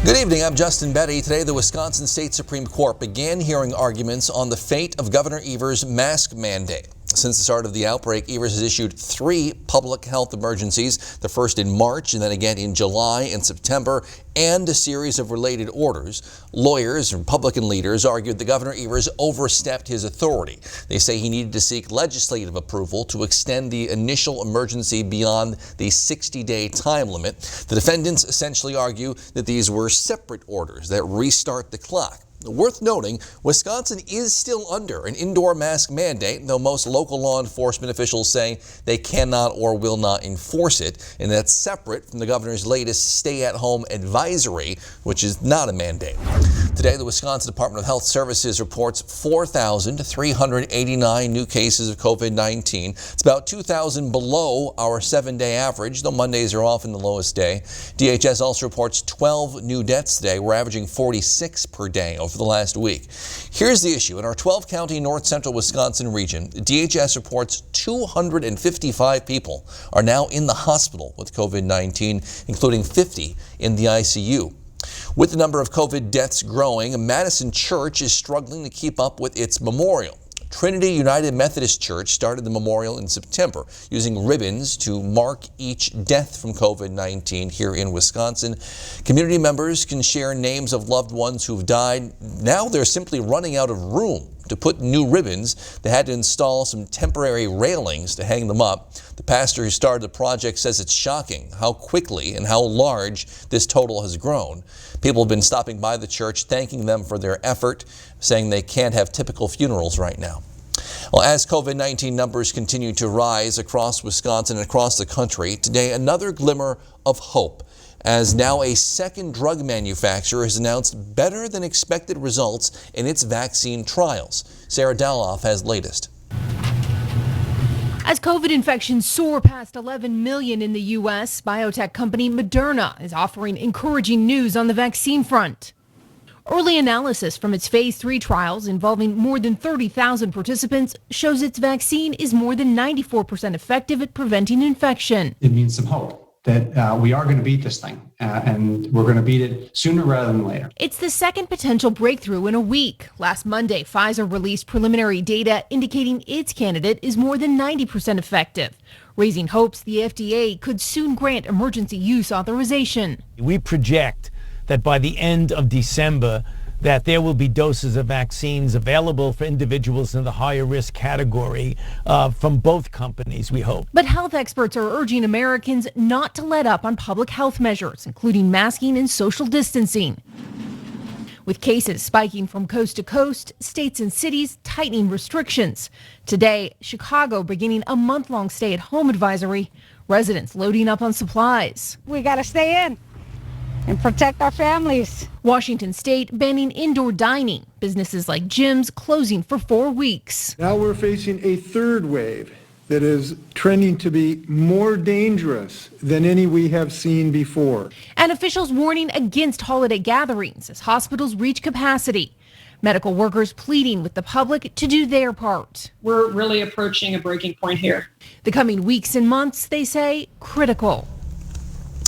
Good evening, I'm Justin Betty. Today, the Wisconsin State Supreme Court began hearing arguments on the fate of Governor Evers' mask mandate. Since the start of the outbreak, Evers has issued 3 public health emergencies, the first in March and then again in July and September, and a series of related orders. Lawyers and Republican leaders argued that Governor Evers overstepped his authority. They say he needed to seek legislative approval to extend the initial emergency beyond the 60-day time limit. The defendants essentially argue that these were separate orders that restart the clock. Worth noting, Wisconsin is still under an indoor mask mandate, though most local law enforcement officials say they cannot or will not enforce it, and that's separate from the governor's latest stay-at-home advisory, which is not a mandate. Today, the Wisconsin Department of Health Services reports 4,389 new cases of COVID-19. It's about 2,000 below our 7-day average, though Mondays are often the lowest day. DHS also reports 12 new deaths today. We're averaging 46 per day over the last week. Here's the issue. In our 12-county north central Wisconsin region, DHS reports 255 people are now in the hospital with COVID-19, including 50 in the ICU. With the number of COVID deaths growing, Madison Church is struggling to keep up with its memorial. Trinity United Methodist Church started the memorial in September, using ribbons to mark each death from COVID-19 here in Wisconsin. Community members can share names of loved ones who've died. Now they're simply running out of room to put new ribbons. They had to install some temporary railings to hang them up. The pastor who started the project says it's shocking how quickly and how large this total has grown. People have been stopping by the church, thanking them for their effort, saying they can't have typical funerals right now. Well, as COVID-19 numbers continue to rise across Wisconsin and across the country, today another glimmer of hope, as now a second drug manufacturer has announced better than expected results in its vaccine trials. Sarah Daloff has latest. As COVID infections soar past 11 million in the U.S., biotech company Moderna is offering encouraging news on the vaccine front. Early analysis from its phase 3 trials involving more than 30,000 participants shows its vaccine is more than 94% effective at preventing infection. It means some hope that we are going to beat this thing, and we're going to beat it sooner rather than later. It's the second potential breakthrough in a week. Last Monday, Pfizer released preliminary data indicating its candidate is more than 90% effective, raising hopes the FDA could soon grant emergency use authorization. We project that by the end of December, that there will be doses of vaccines available for individuals in the higher risk category from both companies, we hope. But health experts are urging Americans not to let up on public health measures, including masking and social distancing. With cases spiking from coast to coast, states and cities tightening restrictions. Today, Chicago beginning a month-long stay-at-home advisory, residents loading up on supplies. We got to stay in and protect our families. Washington State banning indoor dining, businesses like gyms closing for 4 weeks. Now we're facing a third wave that is trending to be more dangerous than any we have seen before. And officials warning against holiday gatherings as hospitals reach capacity. Medical workers pleading with the public to do their part. We're really approaching a breaking point here. The coming weeks and months, they say, critical.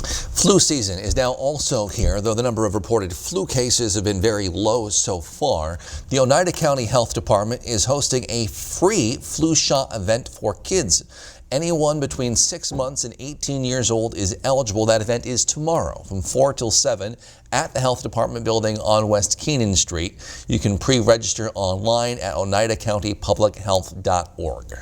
Flu season is now also here, though the number of reported flu cases have been very low so far. The Oneida County Health Department is hosting a free flu shot event for kids. Anyone between 6 months and 18 years old is eligible. That event is tomorrow from 4 till 7 at the Health Department building on West Keenan Street. You can pre-register online at oneidacountypublichealth.org.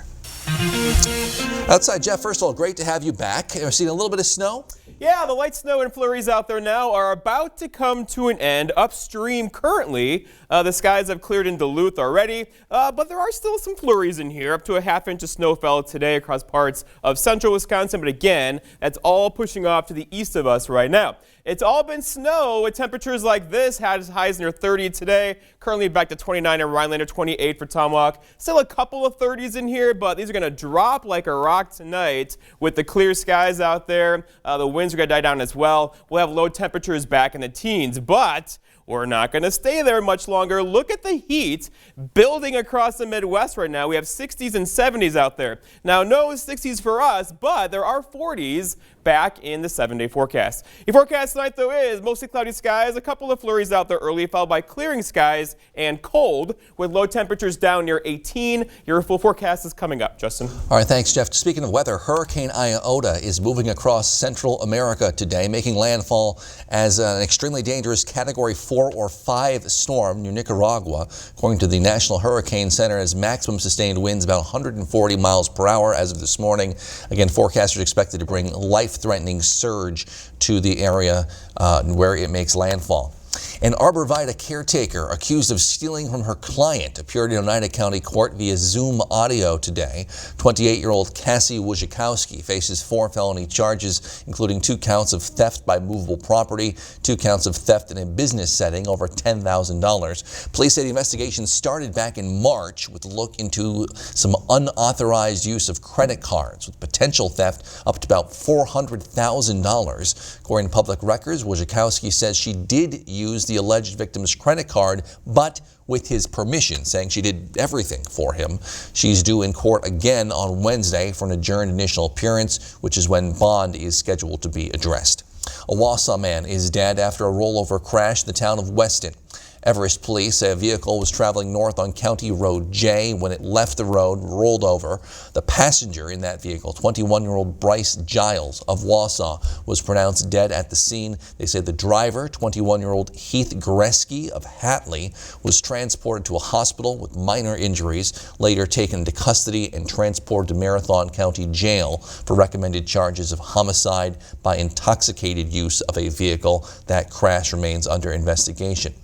Outside, Jeff, first of all, great to have you back. We're seeing a little bit of snow. Yeah, the light snow and flurries out there now are about to come to an end. Upstream currently, the skies have cleared in Duluth already, but there are still some flurries in here. Up to a half-inch of snow fell today across parts of central Wisconsin, but again, that's all pushing off to the east of us right now. It's all been snow with temperatures like this, had as high as near 30 today. Currently back to 29 in Rhinelander, 28 for Tomahawk. Still a couple of 30s in here, but these are going to drop like a rock tonight with the clear skies out there. The winds are going to die down as well. We'll have low temperatures back in the teens, but we're not going to stay there much longer. Look at the heat building across the Midwest right now. We have 60s and 70s out there. Now, no 60s for us, but there are 40s back in the 7-day forecast. Your forecast tonight, though, is mostly cloudy skies, a couple of flurries out there early, followed by clearing skies and cold, with low temperatures down near 18. Your full forecast is coming up. Justin. All right, thanks, Jeff. Speaking of weather, Hurricane Iota is moving across Central America today, making landfall as an extremely dangerous Category 4 or 5 storm near Nicaragua. According to the National Hurricane Center, has maximum sustained winds about 140 miles per hour as of this morning. Again, forecasters expected to bring life-threatening surge to the area where it makes landfall. An arborvitae caretaker accused of stealing from her client appeared in Oneida County Court via Zoom audio today. 28-year-old Cassie Wojciechowski faces 4 felony charges, including 2 counts of theft by movable property, 2 counts of theft in a business setting over $10,000. Police say the investigation started back in March with a look into some unauthorized use of credit cards, with potential theft up to about $400,000. According to public records, Wojciechowski says she did use the alleged victim's credit card, but with his permission, saying she did everything for him. She's due in court again on Wednesday for an adjourned initial appearance, which is when bond is scheduled to be addressed. A Wausau man is dead after a rollover crash in the town of Weston. Everest police say a vehicle was traveling north on County Road J when it left the road, rolled over. The passenger in that vehicle, 21-year-old Bryce Giles of Wausau, was pronounced dead at the scene. They say the driver, 21-year-old Heath Greski of Hatley, was transported to a hospital with minor injuries, later taken into custody and transported to Marathon County Jail for recommended charges of homicide by intoxicated use of a vehicle. That crash remains under investigation.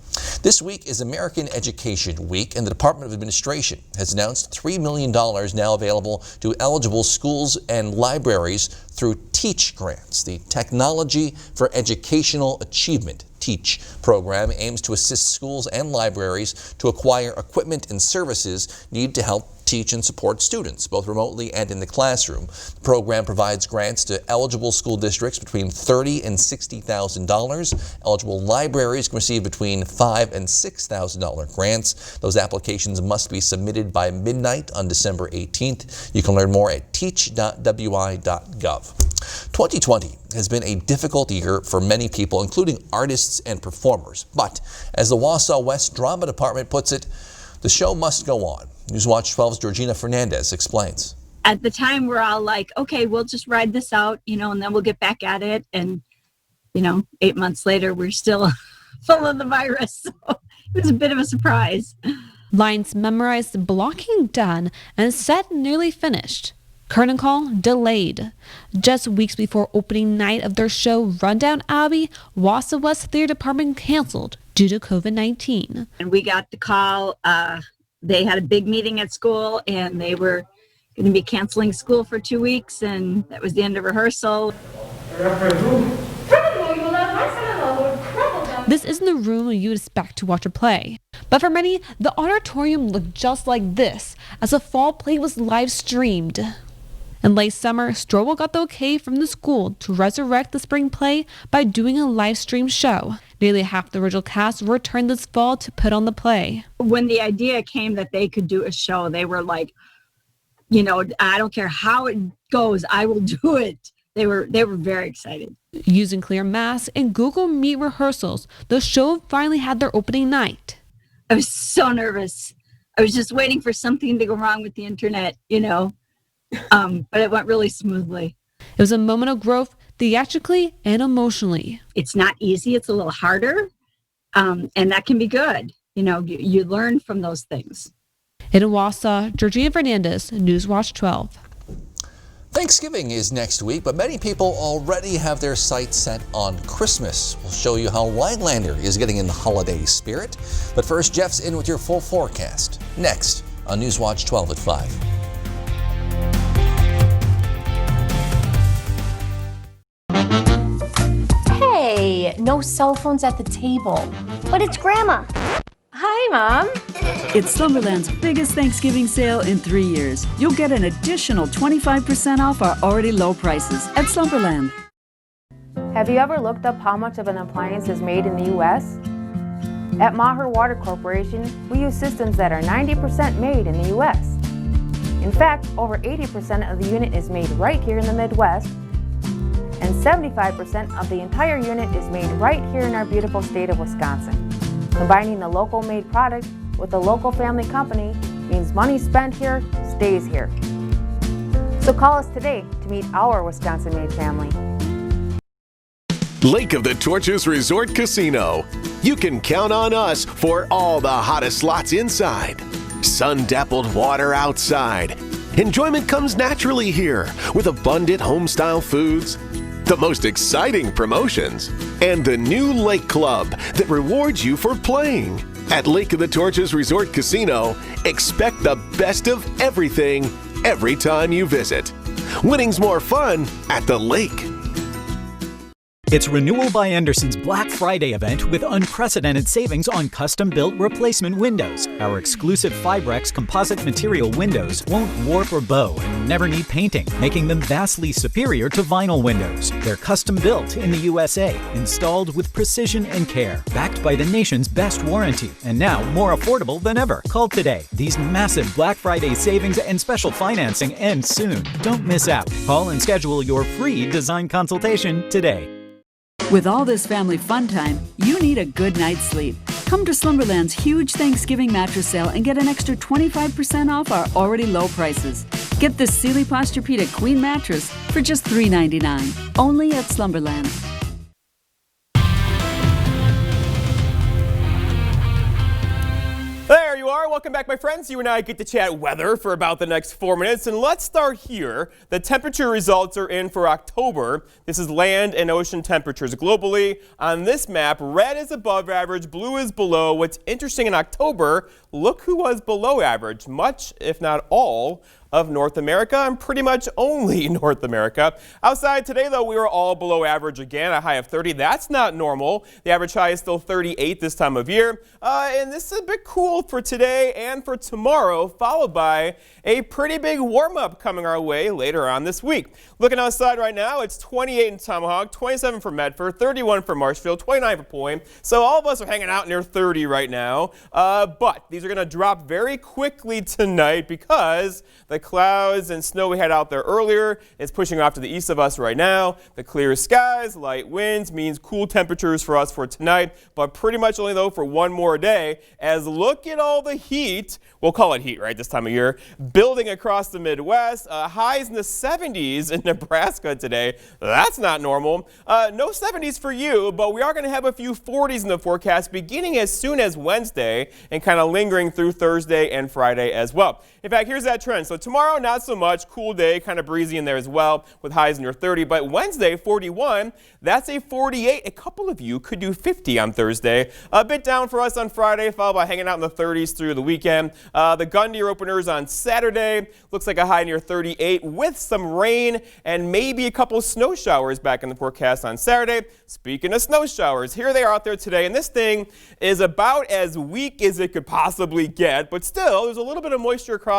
This week is American Education Week, and the Department of Administration has announced $3 million now available to eligible schools and libraries through TEACH grants. The Technology for Educational Achievement TEACH program aims to assist schools and libraries to acquire equipment and services needed to help teach and support students, both remotely and in the classroom. The program provides grants to eligible school districts between $30,000 and $60,000. Eligible libraries can receive between $5,000 and $6,000 grants. Those applications must be submitted by midnight on December 18th. You can learn more at teach.wi.gov. 2020 has been a difficult year for many people, including artists and performers. But as the Wausau West Drama Department puts it, the show must go on. Newswatch 12's Georgina Fernandez explains. At the time, we're all like, okay, we'll just ride this out, and then we'll get back at it. And, 8 months later, we're still full of the virus. So it was a bit of a surprise. Lines memorized, blocking done, and set nearly finished. Curtain call delayed. Just weeks before opening night of their show Rundown Abbey, Wausau West Theater Department canceled due to COVID-19. And we got the call. They had a big meeting at school, and they were going to be canceling school for 2 weeks, and that was the end of rehearsal. This isn't the room you would expect to watch a play. But for many, the auditorium looked just like this as a fall play was live streamed. In late summer, Strobel got the okay from the school to resurrect the spring play by doing a live stream show. Nearly half the original cast returned this fall to put on the play. When the idea came that they could do a show, they were like, I don't care how it goes, I will do it. They were very excited. Using clear masks and Google Meet rehearsals, the show finally had their opening night. I was so nervous. I was just waiting for something to go wrong with the internet, but it went really smoothly. It was a moment of growth theatrically and emotionally. It's not easy. It's a little harder, and that can be good. You learn from those things. In Wausau, Georgina Fernandez, Newswatch 12. Thanksgiving is next week, but many people already have their sights set on Christmas. We'll show you how Rhinelander is getting in the holiday spirit. But first, Jeff's in with your full forecast. Next on Newswatch 12 at 5. Hey, no cell phones at the table. But it's Grandma. Hi, Mom. It's Slumberland's biggest Thanksgiving sale in 3 years. You'll get an additional 25% off our already low prices at Slumberland. Have you ever looked up how much of an appliance is made in the U.S.? At Maher Water Corporation, we use systems that are 90% made in the U.S. In fact, over 80% of the unit is made right here in the Midwest, and 75% of the entire unit is made right here in our beautiful state of Wisconsin. Combining the local made product with a local family company means money spent here stays here. So call us today to meet our Wisconsin-made family. Lake of the Torches Resort Casino. You can count on us for all the hottest slots inside. Sun-dappled water outside. Enjoyment comes naturally here with abundant home-style foods, the most exciting promotions, and the new Lake Club that rewards you for playing. At Lake of the Torches Resort Casino, expect the best of everything every time you visit. Winning's more fun at the lake. It's Renewal by Andersen's Black Friday event with unprecedented savings on custom-built replacement windows. Our exclusive Fibrex composite material windows won't warp or bow and never need painting, making them vastly superior to vinyl windows. They're custom-built in the USA, installed with precision and care, backed by the nation's best warranty, and now more affordable than ever. Call today. These massive Black Friday savings and special financing end soon. Don't miss out. Call and schedule your free design consultation today. With all this family fun time, you need a good night's sleep. Come to Slumberland's huge Thanksgiving mattress sale and get an extra 25% off our already low prices. Get this Sealy Posturepedic Queen mattress for just $3.99, only at Slumberland. There you are. Welcome back, my friends. You and I get to chat weather for about the next 4 minutes. And let's start here. The temperature results are in for October. This is land and ocean temperatures globally. On this map, red is above average, blue is below. What's interesting in October, look who was below average, much, if not all, of North America, and pretty much only North America. Outside today, though, we were all below average again, a high of 30. That's not normal. The average high is still 38 this time of year. And this is a bit cool for today and for tomorrow, followed by a pretty big warm-up coming our way later on this week. Looking outside right now, it's 28 in Tomahawk, 27 for Medford, 31 for Marshfield, 29 for Point. So all of us are hanging out near 30 right now. But these are going to drop very quickly tonight because the clouds and snow we had out there earlier is pushing off to the east of us right now. The clear skies, light winds means cool temperatures for us for tonight, but pretty much only though for one more day. As look at all the heat, we'll call it heat, right, this time of year, building across the Midwest. Highs in the 70s in Nebraska today. That's not normal. No 70s for you, but we are going to have a few 40s in the forecast beginning as soon as Wednesday and kind of lingering through Thursday and Friday as well. In fact, here's that trend. So tomorrow, not so much. Cool day, kind of breezy in there as well with highs near 30. But Wednesday, 41. That's a 48. A couple of you could do 50 on Thursday. A bit down for us on Friday, followed by hanging out in the 30s through the weekend. The gun deer openers on Saturday. Looks like a high near 38 with some rain and maybe a couple snow showers back in the forecast on Saturday. Speaking of snow showers, here they are out there today. And this thing is about as weak as it could possibly get. But still, there's a little bit of moisture across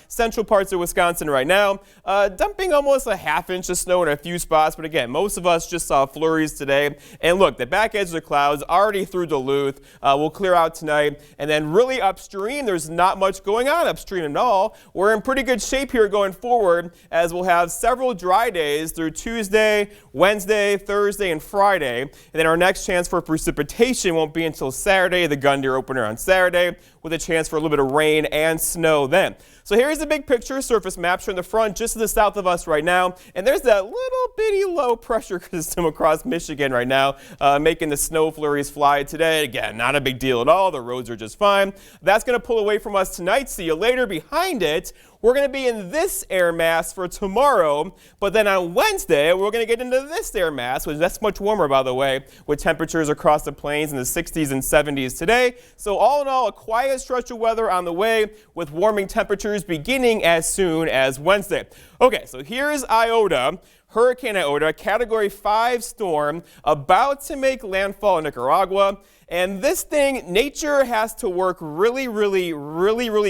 central parts of Wisconsin right now. Dumping almost a half-inch of snow in a few spots. But again, most of us just saw flurries today. And look, the back edge of the clouds already through Duluth will clear out tonight. And then really upstream, there's not much going on upstream at all. We're in pretty good shape here going forward as we'll have several dry days through Tuesday, Wednesday, Thursday, and Friday. And then our next chance for precipitation won't be until Saturday, the gun deer opener on Saturday, with a chance for a little bit of rain and snow then. So here's the big picture surface map showing the front just to the south of us right now. And there's that little bitty low pressure system across Michigan right now, making the snow flurries fly today. Again, not a big deal at all. The roads are just fine. That's going to pull away from us tonight. See you later. Behind it, we're going to be in this air mass for tomorrow, but then on Wednesday, we're going to get into this air mass, which that's much warmer, by the way, with temperatures across the plains in the 60s and 70s today. So all in all, a quiet stretch of weather on the way with warming temperatures beginning as soon as Wednesday. Okay, so here's Iota. Hurricane Iota, Category 5 storm, about to make landfall in Nicaragua. And this thing, nature has to work really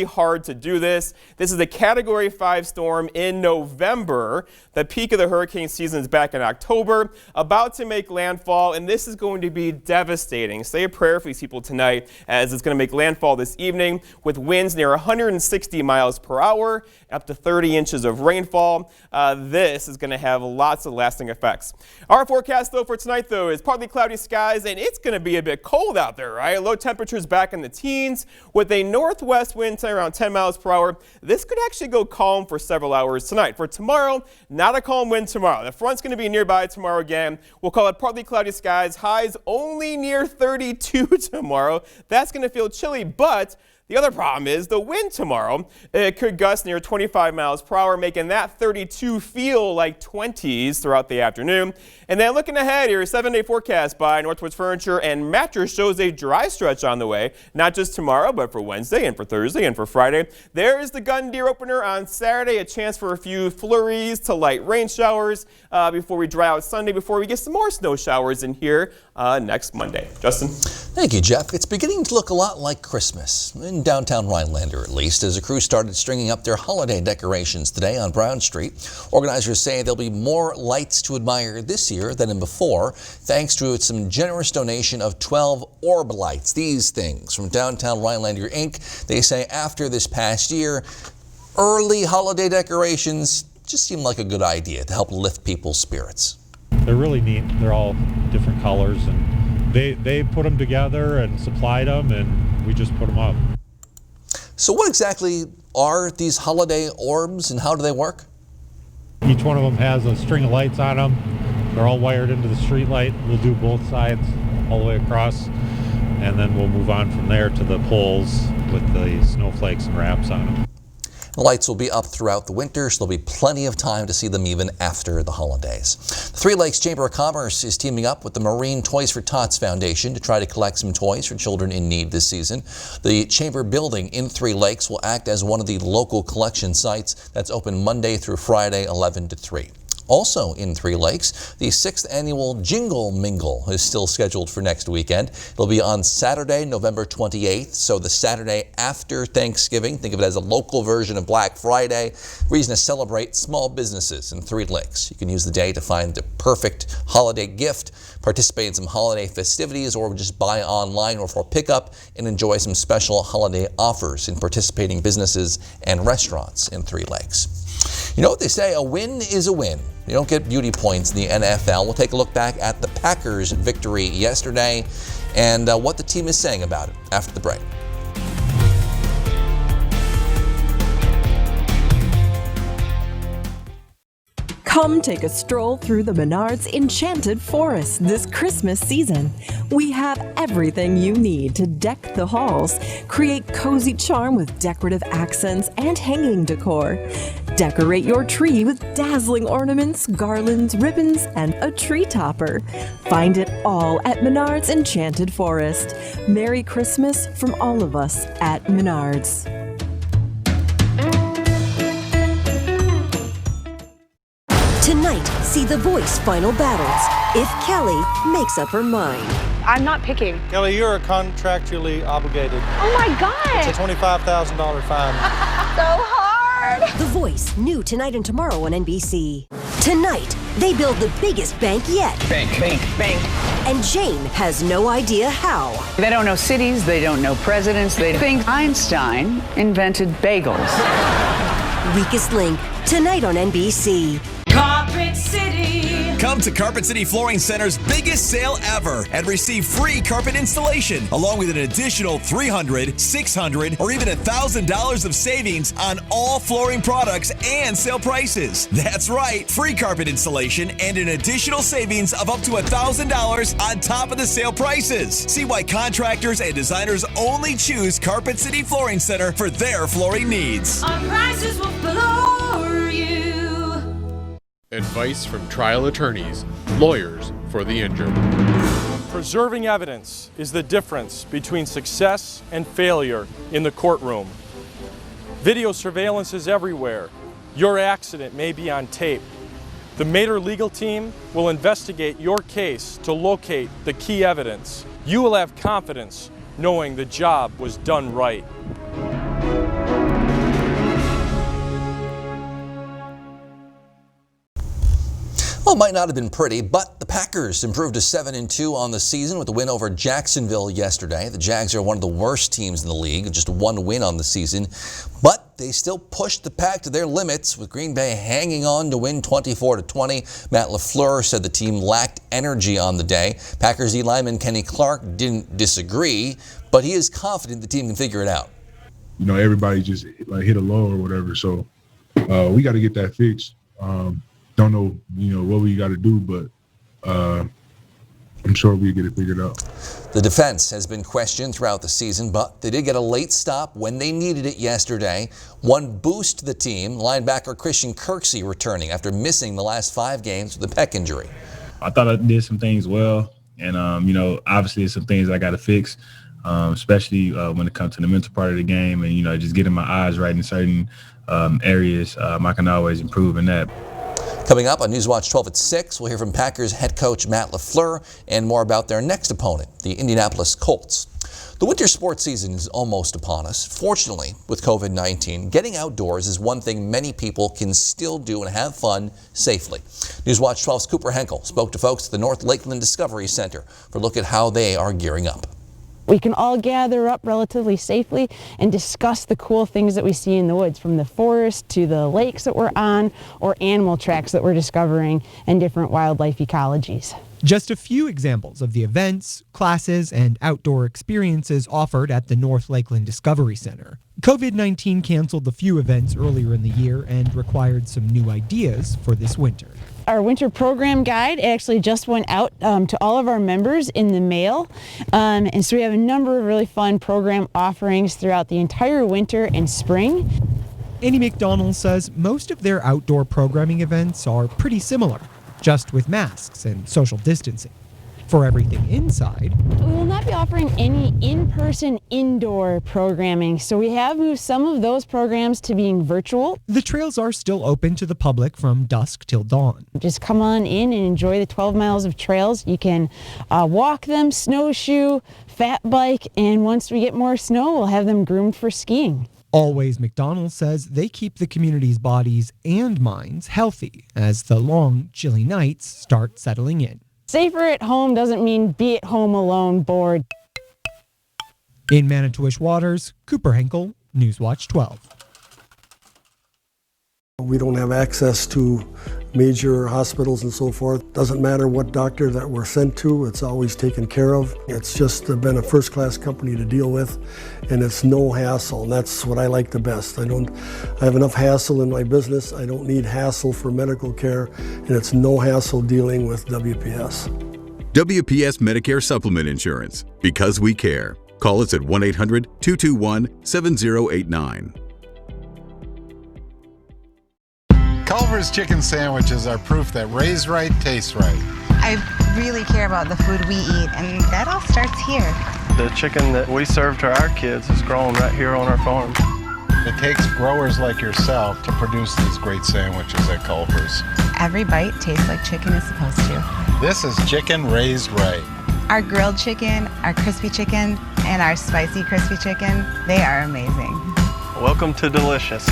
hard to do this. This is a Category 5 storm in November. The peak of the hurricane season is back in October, about to make landfall, and this is going to be devastating. Say a prayer for these people tonight, as it's going to make landfall this evening with winds near 160 miles per hour, up to 30 inches of rainfall. This is going to have lots of lasting effects. Our forecast, though, for tonight, though, is partly cloudy skies, and it's going to be a bit cold out there, right? Low temperatures back in the teens with a northwest wind around 10 miles per hour. This could actually go calm for several hours tonight. For tomorrow, not a calm wind tomorrow. The front's going to be nearby tomorrow again. We'll call it partly cloudy skies. Highs only near 32 tomorrow. That's going to feel chilly, but the other problem is the wind tomorrow. It could gust near 25 miles per hour, making that 32 feel like 20s throughout the afternoon. And then looking ahead here, 7-day forecast by Northwoods Furniture and Mattress shows a dry stretch on the way, not just tomorrow, but for Wednesday and for Thursday and for Friday. There's the gun deer opener on Saturday, a chance for a few flurries to light rain showers before we dry out Sunday, before we get some more snow showers in here next Monday. Justin? Thank you, Jeff. It's beginning to look a lot like Christmas, in downtown Rhinelander at least, as a crew started stringing up their holiday decorations today on Brown Street. Organizers say there'll be more lights to admire this year than in before, thanks to some generous donation of 12 orb lights. These things from Downtown Rhinelander Inc. They say after this past year, early holiday decorations just seem like a good idea to help lift people's spirits. They're really neat. They're all different colors, and they put them together and supplied them, and we just put them up. So what exactly are these holiday orbs and how do they work? Each one of them has a string of lights on them. They're all wired into the street light. We'll do both sides all the way across, and then we'll move on from there to the poles with the snowflakes and wraps on them. The lights will be up throughout the winter, so there'll be plenty of time to see them even after the holidays. The Three Lakes Chamber of Commerce is teaming up with the Marine Toys for Tots Foundation to try to collect some toys for children in need this season. The Chamber building in Three Lakes will act as one of the local collection sites that's open Monday through Friday, 11 to 3. Also in Three Lakes, the 6th annual Jingle Mingle is still scheduled for next weekend. It'll be on Saturday, November 28th, so the Saturday after Thanksgiving. Think of it as a local version of Black Friday, reason to celebrate small businesses in Three Lakes. You can use the day to find the perfect holiday gift, participate in some holiday festivities, or just buy online or for pickup and enjoy some special holiday offers in participating businesses and restaurants in Three Lakes. You know what they say, a win is a win. You don't get beauty points in the NFL. We'll take a look back at the Packers' victory yesterday and what the team is saying about it after the break. Come take a stroll through the Menards Enchanted Forest this Christmas season. We have everything you need to deck the halls, create cozy charm with decorative accents and hanging decor. Decorate your tree with dazzling ornaments, garlands, ribbons, and a tree topper. Find it all at Menards Enchanted Forest. Merry Christmas from all of us at Menards. Tonight, see The Voice Final Battles if Kelly makes up her mind. I'm not picking. Kelly, you're contractually obligated. Oh my God! It's a $25,000 fine. So hard! The Voice, new tonight and tomorrow on NBC. Tonight, they build the biggest bank yet. Bank. And Jane has no idea how. They don't know cities, they don't know presidents, they think Einstein invented bagels. Weakest Link, tonight on NBC. Carpet City. Come to Carpet City Flooring Center's biggest sale ever and receive free carpet installation along with an additional $300, $600, or even $1,000 of savings on all flooring products and sale prices. That's right, free carpet installation and an additional savings of up to $1,000 on top of the sale prices. See why contractors and designers only choose Carpet City Flooring Center for their flooring needs. Our prices will floor you. Advice from trial attorneys, lawyers for the injured. Preserving evidence is the difference between success and failure in the courtroom. Video surveillance is everywhere. Your accident may be on tape. The Mater legal team will investigate your case to locate the key evidence. You will have confidence knowing the job was done right. Well, it might not have been pretty, but the Packers improved to 7-2 on the season with a win over Jacksonville yesterday. The Jags are one of the worst teams in the league, just one win on the season. But but they still pushed the Pack to their limits, with Green Bay hanging on to win 24-20. Matt LaFleur said the team lacked energy on the day. Packers D lineman Kenny Clark didn't disagree, but he is confident the team can figure it out. You know, everybody just hit a low or whatever, so we got to get that fixed. Don't know, what we got to do, but I'm sure we get it figured out. The defense has been questioned throughout the season, but they did get a late stop when they needed it yesterday. One boost to the team, linebacker Christian Kirksey returning after missing the last 5 games with a pec injury. I thought I did some things well, and, obviously there's some things I got to fix, especially when it comes to the mental part of the game and, just getting my eyes right in certain areas. I can always improve in that. Coming up on Newswatch 12 at 6, we'll hear from Packers head coach Matt LaFleur and more about their next opponent, the Indianapolis Colts. The winter sports season is almost upon us. Fortunately, with COVID-19, getting outdoors is one thing many people can still do and have fun safely. Newswatch 12's Cooper Henkel spoke to folks at the North Lakeland Discovery Center for a look at how they are gearing up. We can all gather up relatively safely and discuss the cool things that we see in the woods, from the forest to the lakes that we're on or animal tracks that we're discovering and different wildlife ecologies. Just a few examples of the events, classes, and outdoor experiences offered at the North Lakeland Discovery Center. COVID-19 canceled the few events earlier in the year and required some new ideas for this winter. Our winter program guide actually just went out to all of our members in the mail. And so we have a number of really fun program offerings throughout the entire winter and spring. Annie McDonald says most of their outdoor programming events are pretty similar, just with masks and social distancing. For everything inside, we will not be offering any in-person indoor programming, so we have moved some of those programs to being virtual. The trails are still open to the public from dusk till dawn. Just come on in and enjoy the 12 miles of trails. You can walk them, snowshoe, fat bike, and once we get more snow, we'll have them groomed for skiing. Always McDonald says they keep the community's bodies and minds healthy as the long, chilly nights start settling in. Safer at home doesn't mean be at home alone, bored. In Manitowish waters, Cooper Henkel, Newswatch 12. We don't have access to major hospitals and so forth. Doesn't matter what doctor that we're sent to, it's always taken care of. It's just been a first-class company to deal with, and it's no hassle, and that's what I like the best. I have enough hassle in my business. I don't need hassle for medical care, and it's no hassle dealing with WPS. WPS Medicare Supplement Insurance, because we care. Call us at 1-800-221-7089. Culver's chicken sandwiches are proof that raised right tastes right. I really care about the food we eat, and that all starts here. The chicken that we serve to our kids is grown right here on our farm. It takes growers like yourself to produce these great sandwiches at Culver's. Every bite tastes like chicken is supposed to. This is chicken raised right. Our grilled chicken, our crispy chicken, and our spicy crispy chicken, they are amazing. Welcome to delicious.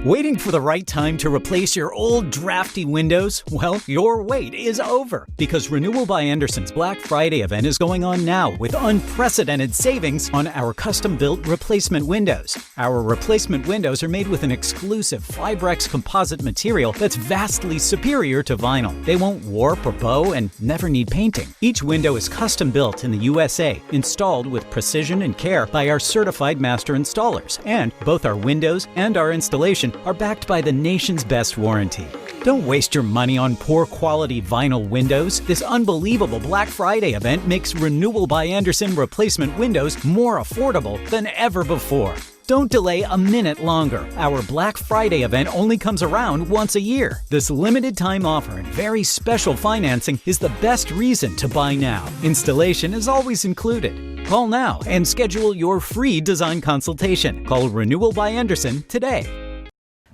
Waiting for the right time to replace your old drafty windows? Well, your wait is over, because Renewal by Andersen's Black Friday event is going on now with unprecedented savings on our custom-built replacement windows. Our replacement windows are made with an exclusive Fibrex composite material that's vastly superior to vinyl. They won't warp or bow and never need painting. Each window is custom-built in the USA, installed with precision and care by our certified master installers, and both our windows and our installation are backed by the nation's best warranty. Don't waste your money on poor quality vinyl windows. This unbelievable Black Friday event makes Renewal by Andersen replacement windows more affordable than ever before. Don't delay a minute longer. Our Black Friday event only comes around once a year. This limited time offer and very special financing is the best reason to buy now. Installation is always included. Call now and schedule your free design consultation. Call Renewal by Andersen today.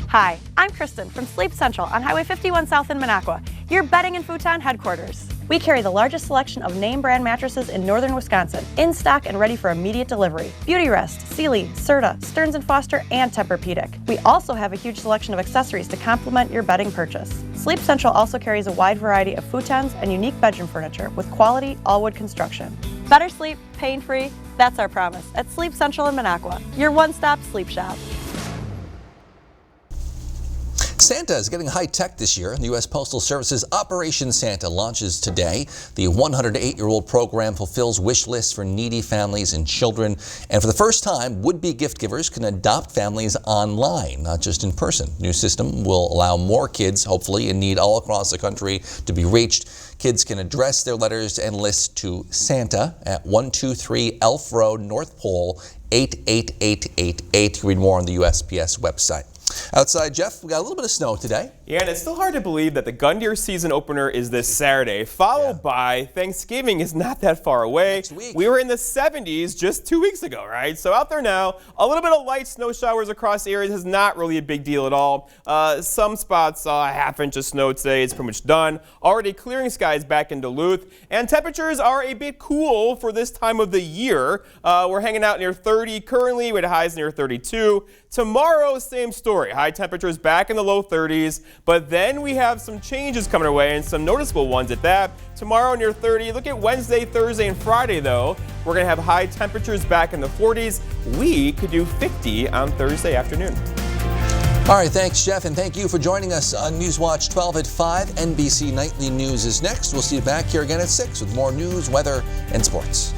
Hi, I'm Kristen from Sleep Central on Highway 51 South in Minocqua, your bedding and futon headquarters. We carry the largest selection of name brand mattresses in northern Wisconsin, in stock and ready for immediate delivery. Beautyrest, Sealy, Serta, Stearns & Foster, and Tempur-Pedic. We also have a huge selection of accessories to complement your bedding purchase. Sleep Central also carries a wide variety of futons and unique bedroom furniture with quality all-wood construction. Better sleep, pain-free, that's our promise at Sleep Central in Minocqua, your one-stop sleep shop. Santa is getting high-tech this year. The U.S. Postal Service's Operation Santa launches today. The 108-year-old program fulfills wish lists for needy families and children. And for the first time, would-be gift givers can adopt families online, not just in person. The new system will allow more kids, hopefully, in need all across the country to be reached. Kids can address their letters and lists to Santa at 123 Elf Road, North Pole, 88888. You can read more on the USPS website. Outside, Jeff, we got a little bit of snow today. Yeah, and it's still hard to believe that the gun deer season opener is this Saturday, followed by Thanksgiving is not that far away. Next week. We were in the 70s just 2 weeks ago, right? So out there now, a little bit of light snow showers across areas is not really a big deal at all. Some spots saw a half-inch of snow today. It's pretty much done. Already clearing skies back in Duluth, and temperatures are a bit cool for this time of the year. We're hanging out near 30 currently with highs near 32. Tomorrow, same story. High temperatures back in the low 30s, but then we have some changes coming our way and some noticeable ones at that. Tomorrow near 30. Look at Wednesday, Thursday, and Friday though. We're going to have high temperatures back in the 40s. We could do 50 on Thursday afternoon. All right, thanks, Jeff, and thank you for joining us on Newswatch 12 at 5. NBC Nightly News is next. We'll see you back here again at 6 with more news, weather, and sports.